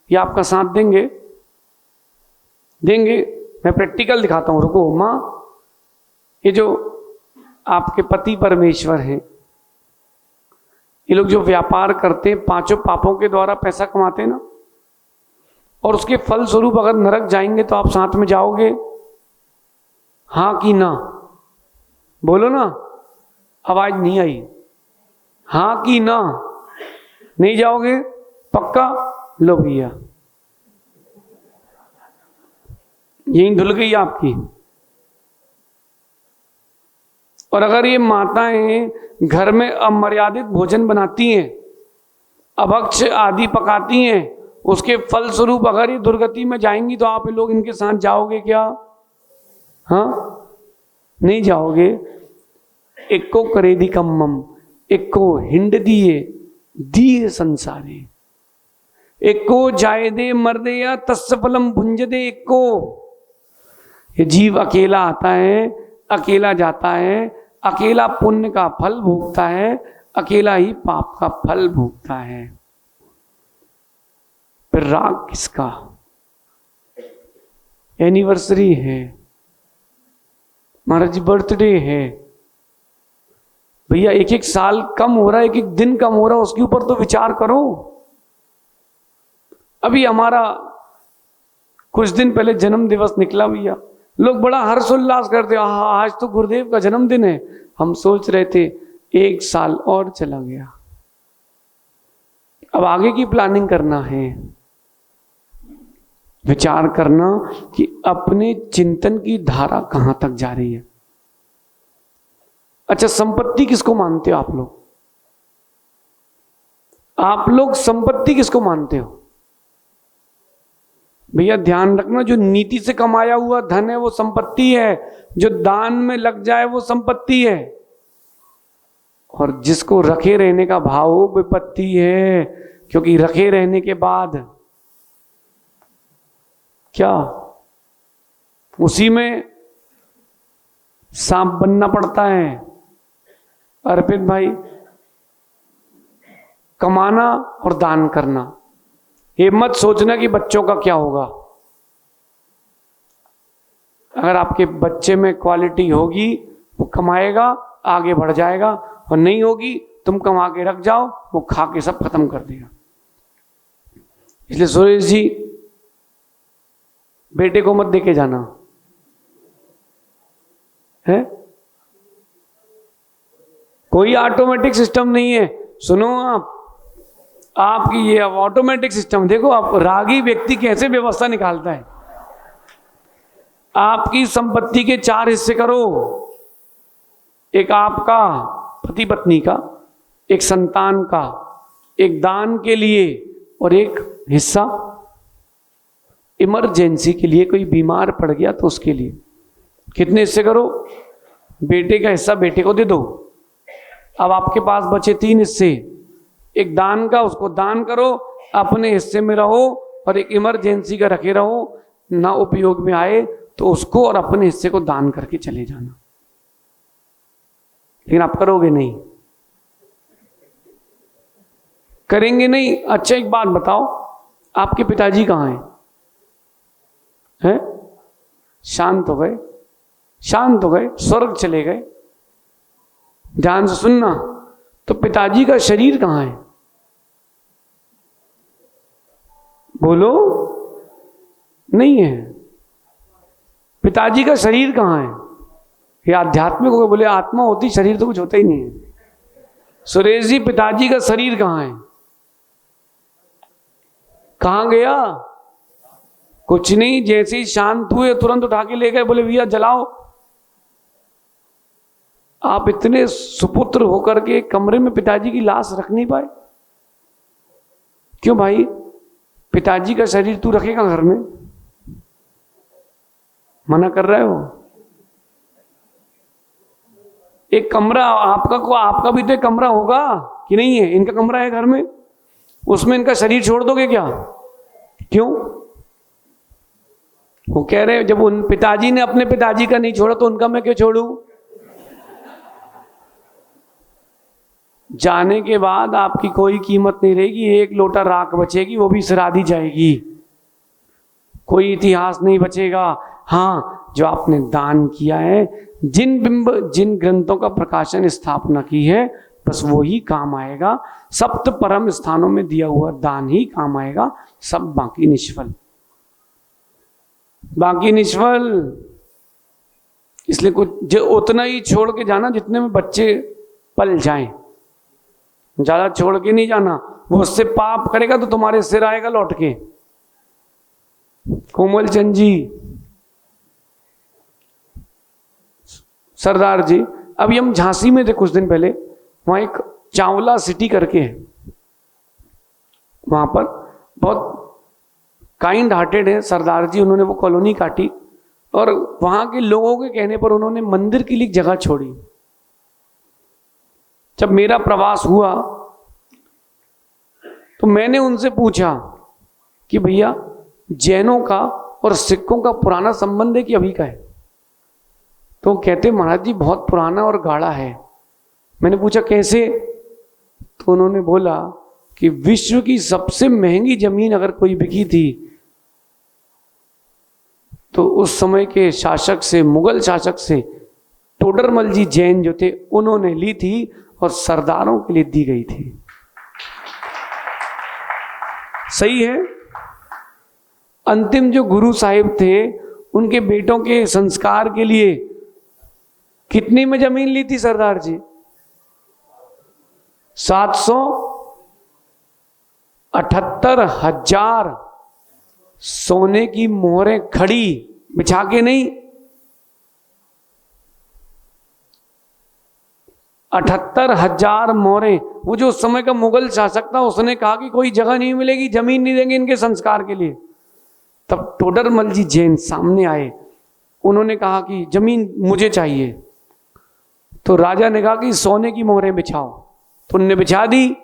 ये आपका साथ देंगे? देंगे। मैं प्रैक्टिकल दिखाता हूं, रुको माँ। ये जो आपके पति परमेश्वर हैं, ये लोग जो व्यापार करते हैं, पांचों पापों के द्वारा पैसा कमाते हैं ना, और उसके फल स्वरूप अगर नरक जाएंगे तो आप साथ में जाओगे? हाँ कि ना? बोलो ना, आवाज नहीं आई। हाँ कि ना? नहीं जाओगे? पक्का? लो भैया, यही धुल गई आपकी। और अगर ये माताएं घर में अमर्यादित भोजन बनाती हैं, अभक्ष आदि पकाती हैं, उसके फल स्वरूप अगर ये दुर्गति में जाएंगी तो आप लोग इनके साथ जाओगे क्या? हाँ, नहीं जाओगे। इक्को करेदी कम्मम, इक्को हिंड दिए दिए संसारे, इक्को जाए दे मर दे या तस्य फलम भुंज दे इक्को। ये जीव अकेला आता है, अकेला जाता है, अकेला पुण्य का फल भोगता है, अकेला ही पाप का फल भोगता है। फिर राग किसका? एनिवर्सरी है, महाराज जी बर्थडे है, भैया एक एक साल कम हो रहा है, एक एक दिन कम हो रहा है, उसके ऊपर तो विचार करो। अभी हमारा कुछ दिन पहले जन्म दिवस निकला भैया, लोग बड़ा हर्षोल्लास करते हैं, आज तो गुरुदेव का जन्मदिन है। हम सोच रहे थे एक साल और चला गया, अब आगे की प्लानिंग करना है, विचार करना कि अपने चिंतन की धारा कहां तक जा रही है। अच्छा, संपत्ति किसको मानते हो आप लोग? आप लोग संपत्ति किसको मानते हो? भैया ध्यान रखना, जो नीति से कमाया हुआ धन है वो संपत्ति है, जो दान में लग जाए वो संपत्ति है, और जिसको रखे रहने का भाव हो विपत्ति है। क्योंकि रखे रहने के बाद क्या उसी में सांप बनना पड़ता है। अर्पित भाई, कमाना और दान करना, ये मत सोचना कि बच्चों का क्या होगा। अगर आपके बच्चे में क्वालिटी होगी वो कमाएगा, आगे बढ़ जाएगा, और नहीं होगी तुम कमा के रख जाओ, वो खा के सब खत्म कर देगा। इसलिए सुरेश जी, बेटे को मत देके जाना है, कोई ऑटोमेटिक सिस्टम नहीं है। सुनो आपकी ये अब ऑटोमेटिक सिस्टम देखो, आप रागी व्यक्ति कैसे व्यवस्था निकालता है। आपकी संपत्ति के 4 हिस्से करो, एक आपका पति पत्नी का, एक संतान का, एक दान के लिए, और एक हिस्सा इमरजेंसी के लिए, कोई बीमार पड़ गया तो उसके लिए। कितने हिस्से करो? बेटे का हिस्सा बेटे को दे दो। अब आपके पास बचे 3 हिस्से, एक दान का, उसको दान करो, अपने हिस्से में रहो, और एक इमरजेंसी का रखे रहो, ना उपयोग में आए तो उसको और अपने हिस्से को दान करके चले जाना। लेकिन आप करोगे नहीं, करेंगे नहीं। अच्छा एक बात बताओ, आपके पिताजी कहाँ हैं? शांत हो गए, शांत हो गए, स्वर्ग चले गए। ध्यान से सुनना, तो पिताजी का शरीर कहाँ है? बोलो, नहीं है। पिताजी का शरीर कहाँ है? ये आध्यात्मिक हो गया। बोले आत्मा होती, शरीर तो कुछ होता ही नहीं है। सुरेश जी, पिताजी का शरीर कहाँ है? कहाँ गया? कुछ नहीं, जैसे ही शांत हुए तुरंत उठा के ले गए, बोले भैया जलाओ। आप इतने सुपुत्र होकर के कमरे में पिताजी की लाश रख नहीं पाए? क्यों भाई? पिताजी का शरीर तू रखेगा घर में? मना कर रहे हो? एक कमरा आपका भी तो एक कमरा होगा कि नहीं है? इनका कमरा है घर में, उसमें इनका शरीर छोड़ दोगे क्या? क्यों? वो कह रहे जब उन पिताजी ने अपने पिताजी का नहीं छोड़ा तो उनका मैं क्यों छोड़ूं? जाने के बाद आपकी कोई कीमत नहीं रहेगी, एक लोटा राख बचेगी, वो भी सरा दी जाएगी, कोई इतिहास नहीं बचेगा। हाँ, जो आपने दान किया है, जिन ग्रंथों का प्रकाशन स्थापना की है, बस वो ही काम आएगा। सप्त परम स्थानों में दिया हुआ दान ही काम आएगा, सब बाकी निष्फल, बाकी निष्फल। इसलिए कुछ जो उतना ही छोड़ के जाना जितने में बच्चे पल जाएं, ज्यादा छोड़ के नहीं जाना। वो उससे पाप करेगा तो तुम्हारे सिर आएगा लौट के। कोमल चंद जी, सरदार जी, अभी हम झांसी में थे कुछ दिन पहले, वहां एक चावला सिटी करके है, वहां पर बहुत काइंड हार्टेड है सरदार जी, उन्होंने वो कॉलोनी काटी और वहां के लोगों के कहने पर उन्होंने मंदिर के लिए जगह छोड़ी। जब मेरा प्रवास हुआ तो मैंने उनसे पूछा कि भैया जैनों का और सिखों का पुराना संबंध है कि अभी का है? तो कहते महाराज जी बहुत पुराना और गाढ़ा है। मैंने पूछा कैसे? तो उन्होंने बोला कि विश्व की सबसे महंगी जमीन अगर कोई बिकी थी तो उस समय के शासक से, मुगल शासक से टोडरमल जी जैन जो थे उन्होंने ली थी और सरदारों के लिए दी गई थी। सही है। अंतिम जो गुरु साहिब थे उनके बेटों के संस्कार के लिए कितनी में जमीन ली थी सरदार जी? 778,000 सोने की मोहरें खड़ी, बिछा के नहीं, 78,000 मोहरें। वो जो उस समय का मुगल शासक था उसने कहा कि कोई जगह नहीं मिलेगी, जमीन नहीं देंगे इनके संस्कार के लिए। तब टोडरमल जी जैन सामने आए, उन्होंने कहा कि जमीन मुझे चाहिए। तो राजा ने कहा कि सोने की मोहरें बिछाओ, तो उनने बिछा दी।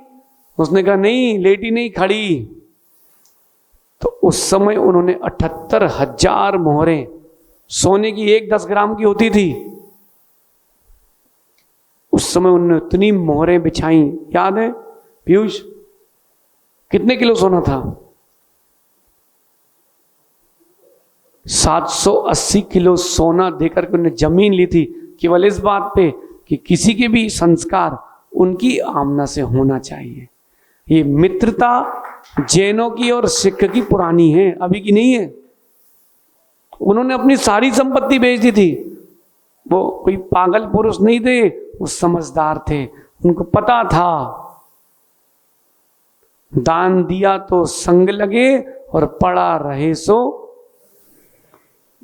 उसने कहा नहीं, लेटी नहीं, खड़ी। तो उस समय उन्होंने 78,000 मोहरें, सोने की 10 ग्राम की होती थी, उस समय उन्होंने उतनी मोहरें बिछाई। याद है पीयूष? कितने किलो सोना था? 780 किलो सोना देकर के उन्होंने जमीन ली थी, केवल इस बात पे कि किसी के भी संस्कार उनकी आमना से होना चाहिए। ये मित्रता जैनों की और सिख की पुरानी है, अभी की नहीं है। उन्होंने अपनी सारी संपत्ति बेच दी थी। वो कोई पागल पुरुष नहीं थे, वो समझदार थे, उनको पता था दान दिया तो संग लगे और पड़ा रहे सो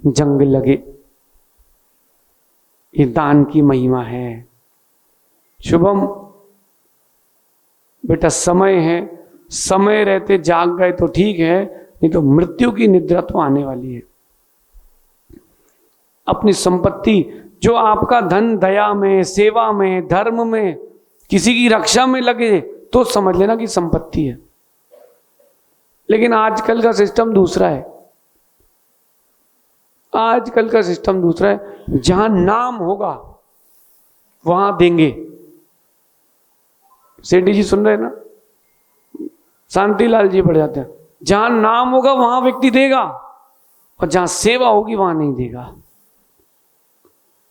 जंग लगे। ये दान की महिमा है। शुभम बेटा, समय है, समय रहते जाग गए तो ठीक है, नहीं तो मृत्यु की निद्रा तो आने वाली है। अपनी संपत्ति, जो आपका धन दया में, सेवा में, धर्म में, किसी की रक्षा में लगे तो समझ लेना कि संपत्ति है। लेकिन आजकल का सिस्टम दूसरा है। आजकल का सिस्टम दूसरा है। जहां नाम होगा वहां देंगे। सेठी जी सुन रहे हैं ना, शांतिलाल जी पढ़ जाते हैं, जहां नाम होगा वहां व्यक्ति देगा, और जहां सेवा होगी वहां नहीं देगा।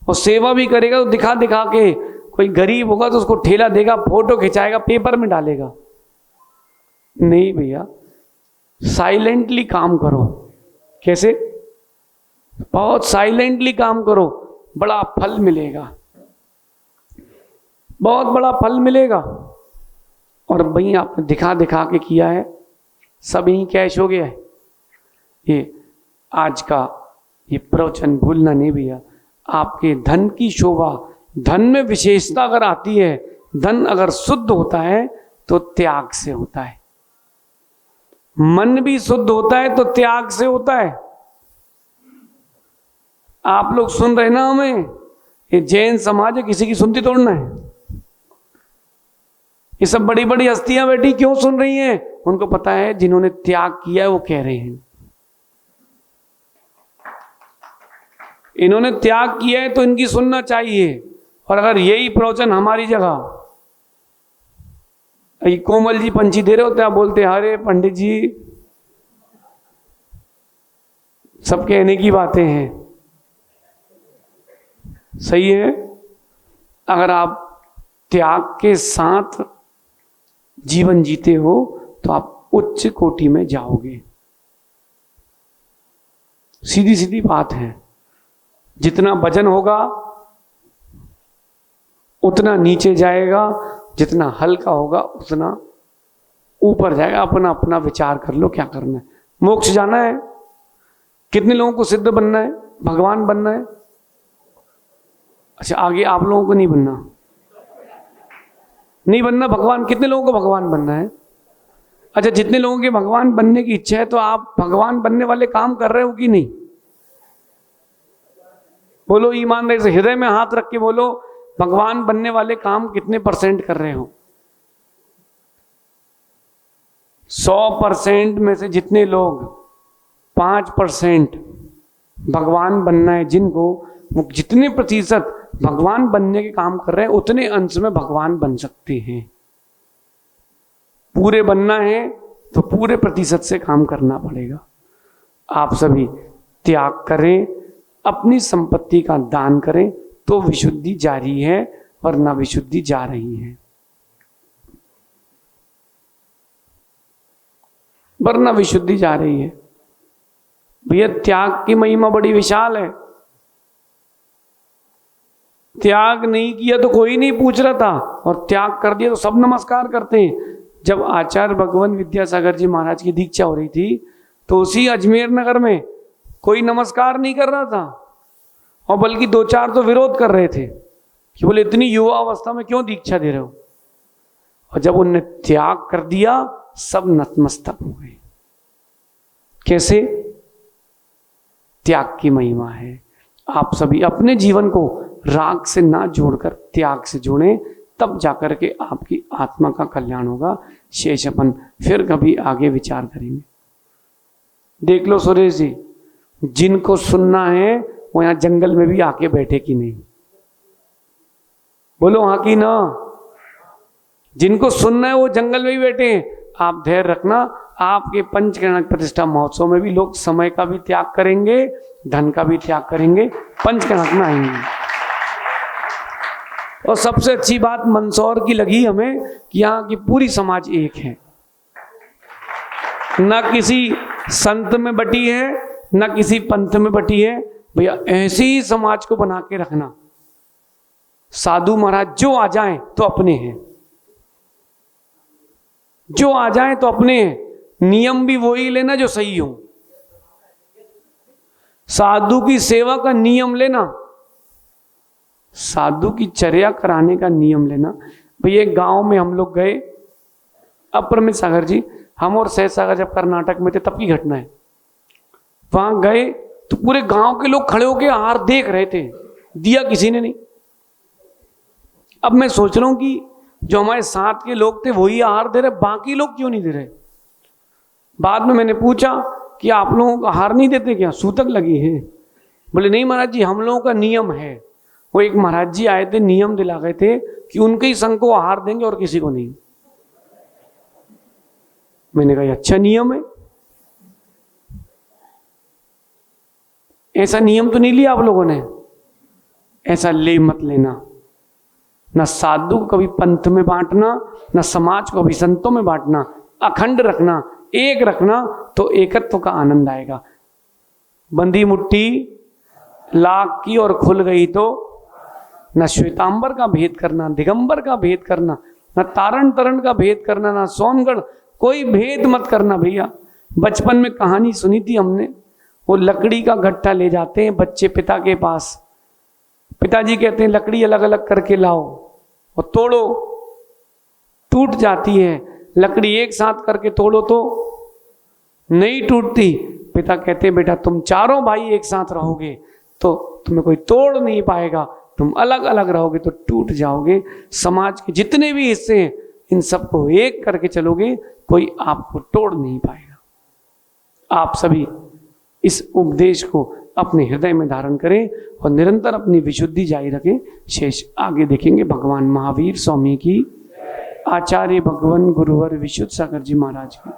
और सेवा भी करेगा तो दिखा दिखा के, कोई गरीब होगा तो उसको ठेला देगा, फोटो खिंचाएगा, पेपर में डालेगा। नहीं भैया, साइलेंटली काम करो। कैसे? बहुत साइलेंटली काम करो, बड़ा फल मिलेगा, बहुत बड़ा फल मिलेगा। और भई आपने दिखा दिखा के किया है, सब यही कैश हो गया है। ये आज का ये प्रवचन भूलना नहीं भैया। आपके धन की शोभा, धन में विशेषता अगर आती है, धन अगर शुद्ध होता है तो त्याग से होता है। मन भी शुद्ध होता है तो त्याग से होता है। आप लोग सुन रहे ना हमें, ये जैन समाज है, किसी की सुनती तोड़ना है। ये सब बड़ी बड़ी हस्तियां बैठी क्यों सुन रही हैं? उनको पता है जिन्होंने त्याग किया है वो कह रहे हैं। इन्होंने त्याग किया है तो इनकी सुनना चाहिए। और अगर यही प्रवचन हमारी जगह कोमल जी पंछी दे रहे होते, आप बोलते अरे पंडित जी सब कहने की बातें हैं, सही है। अगर आप त्याग के साथ जीवन जीते हो तो आप उच्च कोटि में जाओगे। सीधी सीधी बात है। जितना वजन होगा उतना नीचे जाएगा, जितना हल्का होगा उतना ऊपर जाएगा। अपना अपना विचार कर लो क्या करना है। मोक्ष जाना है। कितने लोगों को सिद्ध बनना है, भगवान बनना है? अच्छा, आगे आप लोगों को नहीं बनना, नहीं बनना भगवान। कितने लोगों को भगवान बनना है? अच्छा, जितने लोगों के भगवान बनने की इच्छा है तो आप भगवान बनने वाले काम कर रहे हो कि नहीं? बोलो ईमानदारी से, हृदय में हाथ रख के बोलो, भगवान बनने वाले काम कितने % कर रहे हो? 100% में से जितने लोग 5% भगवान बनना है जिनको, वो जितने प्रतिशत भगवान बनने के काम कर रहे हैं उतने अंश में भगवान बन सकते हैं। पूरे बनना है तो पूरे प्रतिशत से काम करना पड़ेगा। आप सभी त्याग करें, अपनी संपत्ति का दान करें तो विशुद्धि जारी है, वरना विशुद्धि जा रही है, वरना विशुद्धि जा रही है। भैया त्याग की महिमा बड़ी विशाल है। त्याग नहीं किया तो कोई नहीं पूछ रहा था, और त्याग कर दिया तो सब नमस्कार करते हैं। जब आचार्य भगवान विद्यासागर जी महाराज की दीक्षा हो रही थी तो उसी अजमेर नगर में कोई नमस्कार नहीं कर रहा था, और बल्कि 2-4 तो विरोध कर रहे थे कि बोले इतनी युवा अवस्था में क्यों दीक्षा दे रहे हो। और जब उनने त्याग कर दिया सब नतमस्तक हो गए। कैसे? त्याग की महिमा है। आप सभी अपने जीवन को राग से ना जोड़कर त्याग से जोड़ें, तब जाकर के आपकी आत्मा का कल्याण होगा। शेष अपन फिर कभी आगे विचार करेंगे। देख लो सुरेश जी, जिनको सुनना है वो यहाँ जंगल में भी आके बैठे कि नहीं? बोलो हाँ कि ना? जिनको सुनना है वो जंगल में भी बैठे हैं। आप धैर्य रखना, आपके पंचकर्णक प्रतिष्ठा महोत्सव में भी लोग समय का भी त्याग करेंगे, धन का भी त्याग करेंगे, पंचकर्णक में आएंगे। और सबसे अच्छी बात मंदसौर की लगी हमें कि यहाँ की पूरी समाज एक है, ना किसी संत में बटी है, ना किसी पंथ में बटी है। भैया ऐसे ही समाज को बना के रखना। साधु महाराज जो आ जाएं तो अपने हैं, जो आ जाएं तो अपने हैं। नियम भी वही लेना जो सही हो। साधु की सेवा का नियम लेना, साधु की चर्या कराने का नियम लेना। भैया गांव में हम लोग गए, अप्रमित सागर जी, हम और सहज सागर जब कर्नाटक में थे तब की घटना है। वहां गए तो पूरे गांव के लोग खड़े होकर आहार देख रहे थे, दिया किसी ने नहीं। अब मैं सोच रहा हूं कि जो हमारे साथ के लोग थे वही आहार दे रहे, बाकी लोग क्यों नहीं दे रहे। बाद में मैंने पूछा कि आप लोगों को आहार नहीं देते क्या, सूतक लगी है? बोले नहीं महाराज जी, हम लोगों का नियम है। वो एक महाराज जी आए थे, नियम दिला गए थे कि उनके ही संघ को आहार देंगे और किसी को नहीं। मैंने कहा अच्छा नियम है, ऐसा नियम तो नहीं लिया आप लोगों ने, ऐसा ले मत लेना। न साधु को कभी पंथ में बांटना, न समाज को कभी संतों में बांटना, अखंड रखना, एक रखना, तो एकत्व का आनंद आएगा। बंधी मुट्ठी लाख की और खुल गई तो न श्वेतांबर का भेद करना, दिगंबर का भेद करना, न तारण तरण का भेद करना, न सोनगढ़, कोई भेद मत करना भैया। बचपन में कहानी सुनी थी हमने, वो लकड़ी का गट्ठा ले जाते हैं बच्चे पिता के पास, पिताजी कहते हैं लकड़ी अलग अलग करके लाओ और तोड़ो, टूट जाती है। लकड़ी एक साथ करके तोड़ो तो नहीं टूटती। पिता कहते हैं बेटा तुम चारों भाई एक साथ रहोगे तो तुम्हें कोई तोड़ नहीं पाएगा, तुम अलग अलग रहोगे तो टूट जाओगे। समाज के जितने भी हिस्से हैं इन सबको एक करके चलोगे, कोई आपको तोड़ नहीं पाएगा। आप सभी इस उपदेश को अपने हृदय में धारण करें और निरंतर अपनी विशुद्धि जारी रखें। शेष आगे देखेंगे। भगवान महावीर स्वामी की, आचार्य भगवान गुरुवर विशुद्ध सागर जी महाराज की।